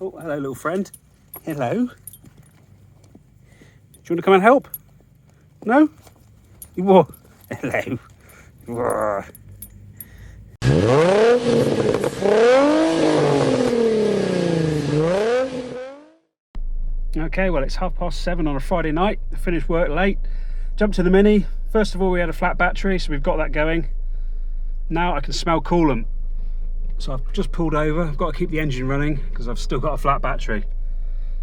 Oh, hello, little friend. Hello. Do you want to come and help? No? Whoa. Hello. Whoa. Okay, well, it's 7:30 on a Friday night. I finished work late. Jumped to the Mini. First of all, we had a flat battery, so we've got that going. Now I can smell coolant. So I've just pulled over. I've got to keep the engine running because I've still got a flat battery.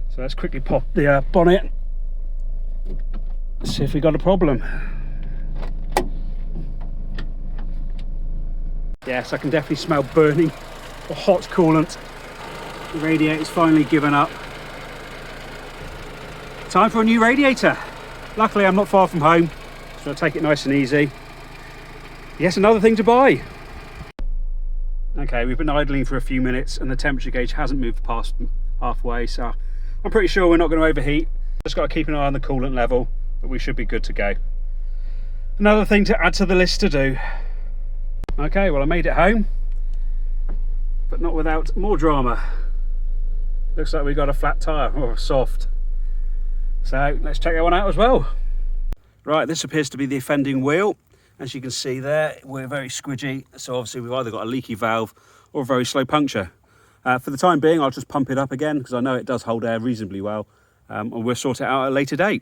So let's quickly pop the bonnet. See if we got a problem. Yes, I can definitely smell burning or hot coolant. The radiator's finally given up. Time for a new radiator. Luckily I'm not far from home, so I'll take it nice and easy. Yes, another thing to buy. Okay, we've been idling for a few minutes and the temperature gauge hasn't moved past halfway, so I'm pretty sure we're not going to overheat. Just got to keep an eye on the coolant level, but we should be good to go. Another thing to add to the list to do. Okay, well, I made it home, but not without more drama. Looks like we got a flat tyre, or soft. So let's check that one out as well. Right, this appears to be the offending wheel. As you can see there, we're very squidgy, so obviously we've either got a leaky valve or a very slow puncture. For the time being, I'll just pump it up again because I know it does hold air reasonably well, and we'll sort it out at a later date.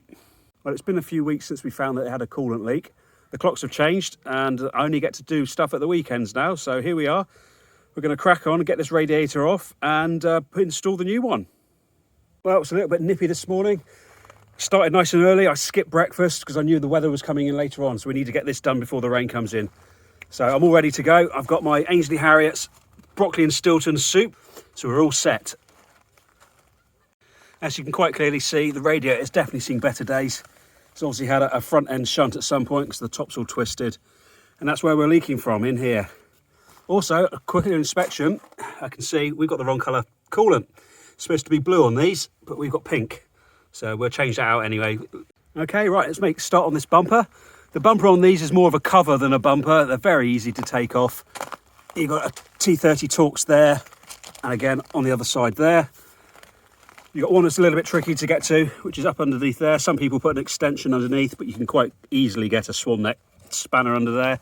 Well, it's been a few weeks since we found that it had a coolant leak. The clocks have changed and I only get to do stuff at the weekends now, so here we are. We're going to crack on and get this radiator off and install the new one. Well, it's a little bit nippy this morning. Started nice and early. I skipped breakfast because I knew the weather was coming in later on, so we need to get this done before the rain comes in. So I'm all ready to go. I've got my Ainsley Harriet's broccoli and Stilton soup, so we're all set. As you can quite clearly see, the radiator has definitely seen better days. It's obviously had a front end shunt at some point because the top's all twisted, and that's where we're leaking from, in here. Also, a quick inspection, I can see we've got the wrong colour coolant. It's supposed to be blue on these, but we've got pink. So we'll change that out anyway. Okay, right, let's make a start on this bumper. The bumper on these is more of a cover than a bumper. They're very easy to take off. You've got a T30 Torx there, and again on the other side there. You've got one that's a little bit tricky to get to, which is up underneath there. Some people put an extension underneath, but you can quite easily get a swan neck spanner under there.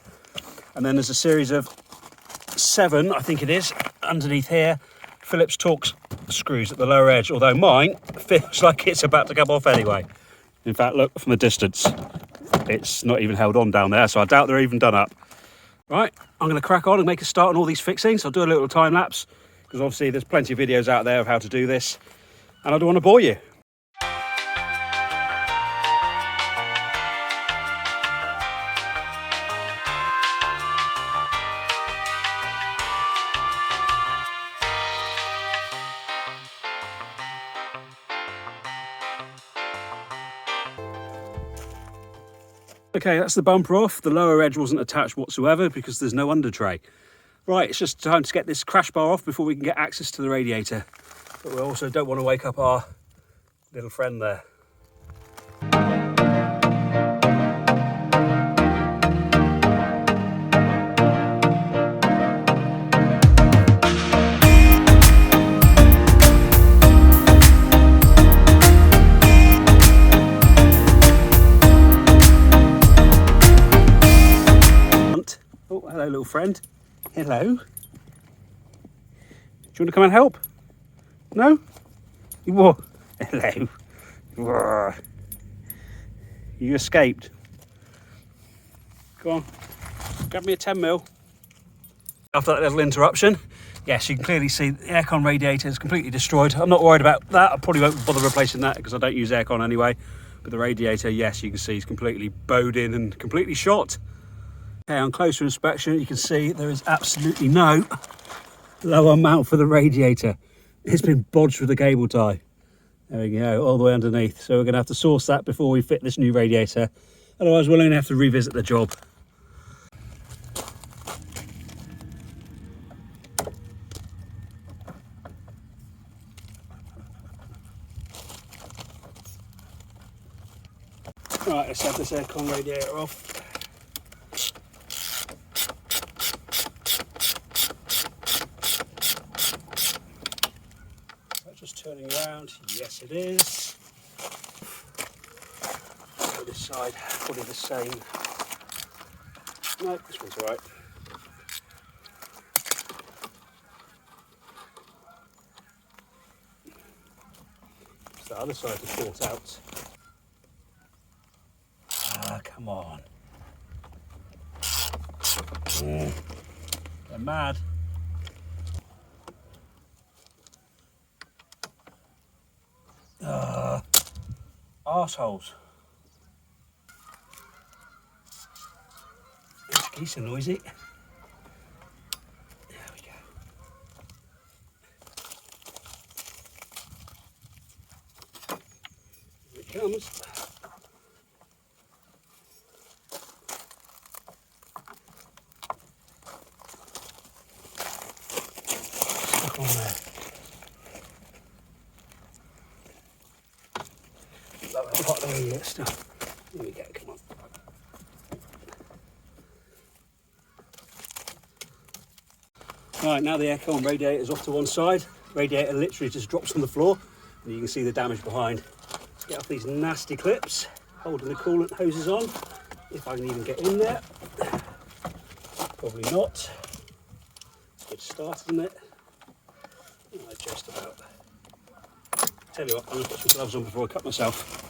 And then there's a series of 7, I think it is, underneath here. Phillips Torx screws at the lower edge, although mine feels like it's about to come off anyway. In fact, look from a distance, it's not even held on down there, so I doubt they're even done up. Right, I'm going to crack on and make a start on all these fixings. I'll do a little time lapse because obviously there's plenty of videos out there of how to do this, and I don't want to bore you. Okay, that's the bumper off. The lower edge wasn't attached whatsoever because there's no under tray. Right, it's just time to get this crash bar off before we can get access to the radiator. But we also don't want to wake up our little friend there. Oh, hello, little friend. Hello. Do you want to come and help? No? Whoa. Hello. Whoa. You escaped. Go on. Grab me a 10mm. After that little interruption, yes, you can clearly see the aircon radiator is completely destroyed. I'm not worried about that. I probably won't bother replacing that because I don't use aircon anyway. But the radiator, yes, you can see is completely bowed in and completely shot. Okay, on closer inspection, you can see there is absolutely no lower mount for the radiator. It's been bodged with a cable tie. There we go, all the way underneath. So we're going to have to source that before we fit this new radiator. Otherwise, we're going to have to revisit the job. Right, let's have this aircon radiator off. Just turning around. Yes, it is. So this side, probably the same. No, this one's all right. The other side is brought out. Ah, come on. They're mad. Arseholes. These geese are noisy. There we go. Here it comes. Stuck on there. Lower the pot there, yeah, stuff. Here we go, come on. Right, now the aircon radiator is off to one side. Radiator literally just drops on the floor, and you can see the damage behind. Let's get off these nasty clips, holding the coolant hoses on, if I can even get in there. Probably not. Let's get started on it. Oh, just about. Tell you what, I'm going to put some gloves on before I cut myself.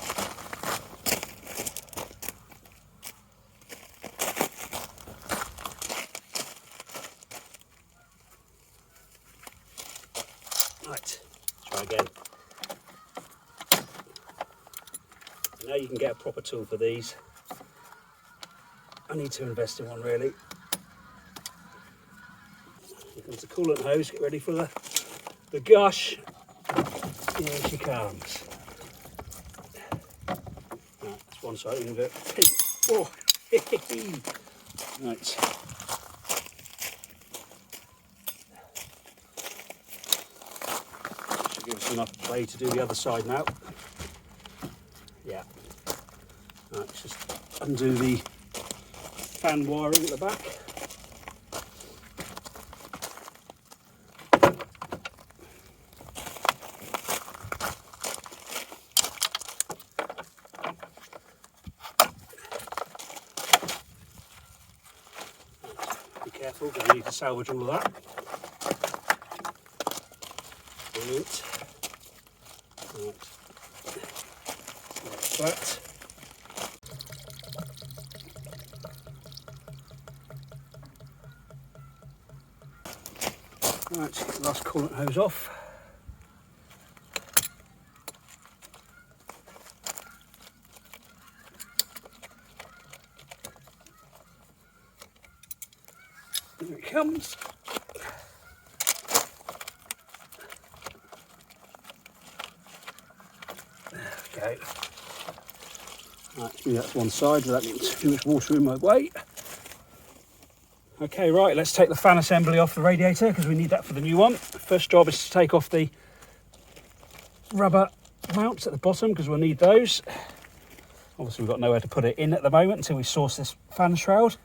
Right, try again. Now you can get a proper tool for these. I need to invest in one really. Here comes the coolant hose, get ready for the gush. Here she comes. Right, that's one side, we can go. Oh, right. Should give us enough play to do the other side now. Yeah. Right, let's just undo the fan wiring at the back. Careful, because we need to salvage all of that. Brilliant. Right. Like that. Right, get the last coolant hose off. Here it comes. There we go. Right, that's one side without getting too much water in my way. Okay, right, let's take the fan assembly off the radiator because we need that for the new one. First job is to take off the rubber mounts at the bottom because we'll need those. Obviously we've got nowhere to put it in at the moment until we source this fan shroud.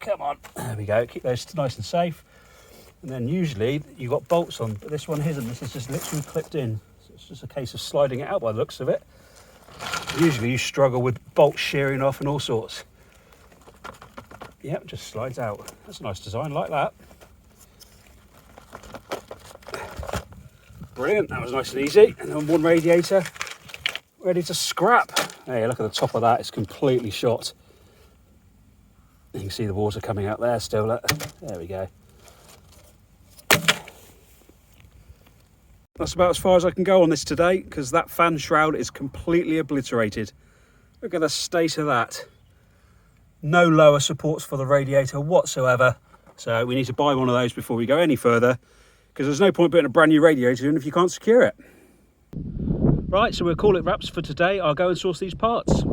Come on, there we go, keep those nice and safe. And then usually you've got bolts on, but this one isn't, this is just literally clipped in. So it's just a case of sliding it out by the looks of it. Usually you struggle with bolts shearing off and all sorts. Yep, just slides out. That's a nice design, like that. Brilliant, that was nice and easy. And then one radiator ready to scrap. Hey, look at the top of that, it's completely shot. You can see the water coming out there still. There we go. That's about as far as I can go on this today because that fan shroud is completely obliterated. Look at the state of that. No lower supports for the radiator whatsoever. So we need to buy one of those before we go any further because there's no point putting a brand new radiator in if you can't secure it. Right, so we'll call it wraps for today. I'll go and source these parts.